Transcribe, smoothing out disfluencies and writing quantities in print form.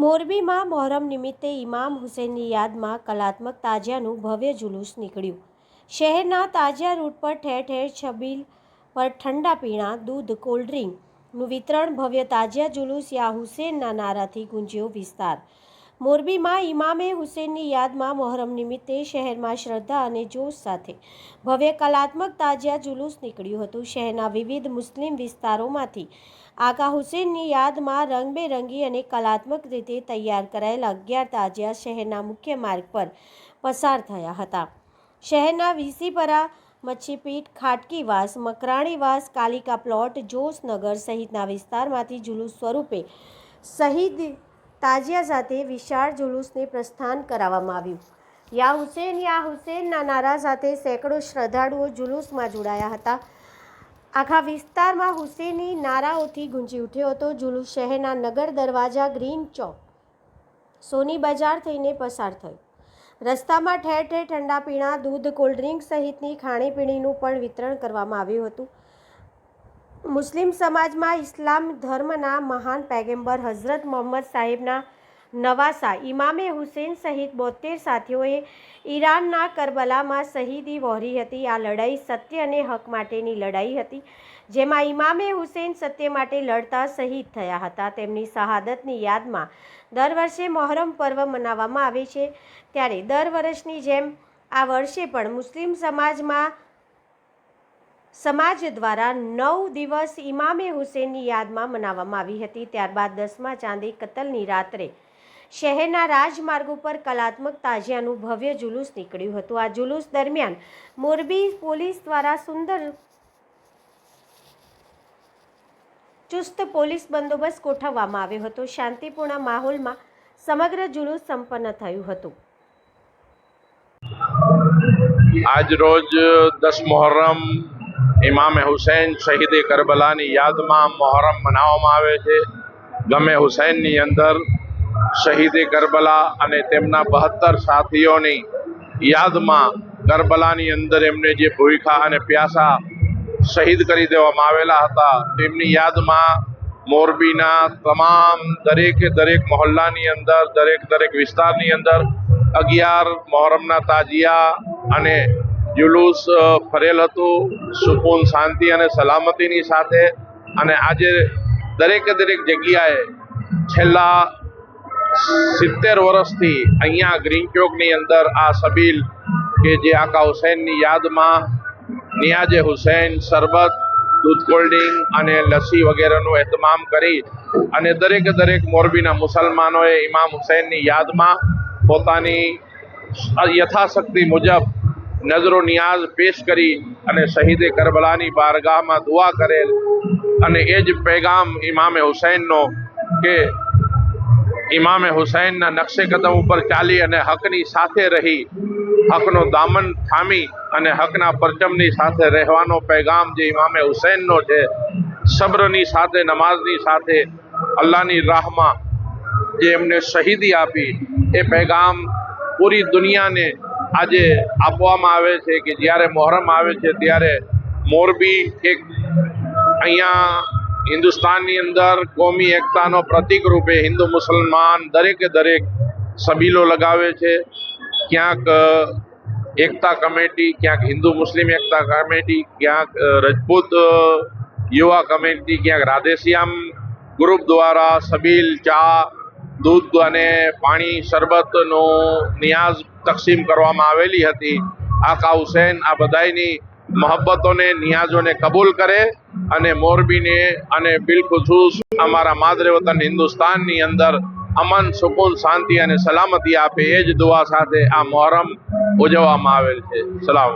મોરબીમાં મોહરમ નિમિત્તે ઇમામ હુસૈનની યાદમાં કલાત્મક તાજિયાનું ભવ્ય જુલુસ નીકળ્યું। શહેરના તાજિયા રૂટ પર ઠેર ઠેર છબીલ પર ઠંડા પીણા, દૂધ, કોલ્ડ્રિંકનું વિતરણ, ભવ્ય તાજિયા જુલુસ યા હુસૈનના નારાથી ગુંજ્યો વિસ્તાર। મોરબીમાં ઇમામે હુસૈનની યાદમાં મોહરમ નિમિત્તે શહેરમાં શ્રદ્ધા અને જોશ સાથે ભવ્ય કલાત્મક તાજિયા જુલુસ નીકળ્યું હતું। શહેરના વિવિધ મુસ્લિમ વિસ્તારોમાંથી આકા હુસૈનની યાદમાં રંગબેરંગી અને કલાત્મક રીતે તૈયાર કરાયેલા 11 તાજિયા શહેરના મુખ્ય માર્ગ પર પસાર થયા હતા। શહેરના વીસીપરા, મચ્છીપીટ, ખાટકીવાસ, મકરાણીવાસ, કાલિકા પ્લોટ, જોશનગર સહિતના વિસ્તારમાંથી જુલુસ સ્વરૂપે શહીદ તાજિયા સાથે વિશાળ જુલુસને પ્રસ્થાન કરાવવામાં આવ્યું। યા હુસૈનના નારા સાથે સેંકડો શ્રદ્ધાળુઓ જુલુસમાં જોડાયા હતા। આખા વિસ્તારમાં હુસૈની નારાઓથી ગુંજી ઉઠ્યો હતો। જુલુસ શહેરના નગર દરવાજા, ગ્રીન ચોક, સોની બજાર થઈને પસાર થયો। રસ્તામાં ઠેર ઠેર ઠંડા પીણા, દૂધ, કોલ્ડ્રિંક સહિતની ખાણીપીણીનું પણ વિતરણ કરવામાં આવ્યું હતું। મુસ્લિમ સમાજમાં ઇસ્લામ ધર્મના મહાન પૈગંબર હઝરત મોહમ્મદ સાહેબના નવાસા ઇમામે હુસૈન સહિત 72 સાથીઓએ ઈરાનના કરબલામાં શહીદી વહોરી હતી। આ લડાઈ સત્ય અને હક માટેની લડાઈ હતી, જેમાં ઇમામે હુસૈન સત્ય માટે લડતા શહીદ થયા હતા। તેમની શહાદતની યાદમાં દર વર્ષે મોહરમ પર્વ મનાવવામાં આવે છે। ત્યારે દર વર્ષની જેમ આ વર્ષે પણ મુસ્લિમ સમાજ દ્વારા 9 દિવસ ઇમામે હુસૈનની યાદમાં મનાવવામાં આવી હતી। ત્યારબાદ 10મા ચાંદે કતલની રાત્રે શહેરના રાજમાર્ગ ઉપર કલાત્મક તાજિયાનું ભવ્ય જુલુસ નીકળ્યું હતું। આ જુલુસ દરમિયાન મોરબી પોલીસ દ્વારા ચુસ્ત પોલીસ બંદોબસ્ત ગોઠવવામાં આવ્યો હતો। શાંતિપૂર્ણ માહોલમાં સમગ્ર જુલુસ સંપન્ન થયું હતું। આજ રોજ 10 મોહરમ ઇમામે હુસૈન શહીદ કરબલાની યાદમાં મોહરમ મનાવવામાં આવે છે। ગમે હુસૈનની અંદર શહીદ કરબલા અને તેમના 72 સાથીઓની યાદમાં કરબલાની અંદર એમને જે ભૂખ્યા અને પ્યાસા શહીદ કરી દેવામાં આવેલા હતા, તેમની યાદમાં મોરબીના તમામ દરેક મહોલ્લાની અંદર, દરેક વિસ્તારની અંદર 11 મોહરમના તાજિયા અને જુલુસ ફરેલ હતું, સુકૂન, શાંતિ અને સલામતીની સાથે। અને આજે દરેક જગ્યાએ છેલ્લા 70 વર્ષથી અહીંયા ગ્રીન ચોકની અંદર આ સબીલ કે જે આકા હુસૈનની યાદમાં નિયાજે હુસૈન શરબત, દૂધ, કોલ્ડ્રિંક અને લસ્સી વગેરેનું એહતમામ કરી અને દરેક મોરબીના મુસલમાનોએ ઇમામ હુસૈનની યાદમાં પોતાની યથાશક્તિ મુજબ નજરો નિયાઝ પેશ કરી અને શહીદે કરબલાની બારગાહમાં દુઆ કરેલ। અને એ જ પેગામ ઇમામે હુસૈનનો કે ઇમામે હુસૈનના નકશે કદમ ઉપર ચાલી અને હકની સાથે રહી, હકનો દામન થામી અને હકના પરચમની સાથે રહેવાનો પેગામ જે ઇમામે હુસૈનનો છે, સબ્રની સાથે, નમાઝની સાથે અલ્લાહની રાહમાં જે એમને શહીદી આપી, એ પેગામ પૂરી દુનિયાને આજે આપવામાં આવે છે કે જ્યારે મોહરમ આવે છે ત્યારે મોરબી એક અહીંયા હિન્દુસ્તાનની અંદર કોમી એકતાનો પ્રતીક રૂપે હિન્દુ મુસલમાન દરેક સબીલો લગાવે છે। ક્યાંક એકતા કમિટી, ક્યાંક હિન્દુ મુસ્લિમ એકતા કમિટી, ક્યાંક રજપૂત યુવા કમિટી, ક્યાંક રાધેશ્યામ ગ્રુપ દ્વારા સબીલ, ચા, દૂધ અને પાણી, શરબતનું નિયાઝ તકસીમ કરવામાં આવેલી હતી। આકા હુસૈન આ બધાયની મહબ્બતોને, નિયાઝોને કબૂલ કરે અને મોરબીને અને બિલખુસૂસ અમારા માદરે વતન હિન્દુસ્તાનની અંદર અમન, સુકૂન, શાંતિ અને સલામતી આપે, એ જ દુઆ સાથે આ મોહરમ ઉજવવામાં આવેલ છે। સલામ।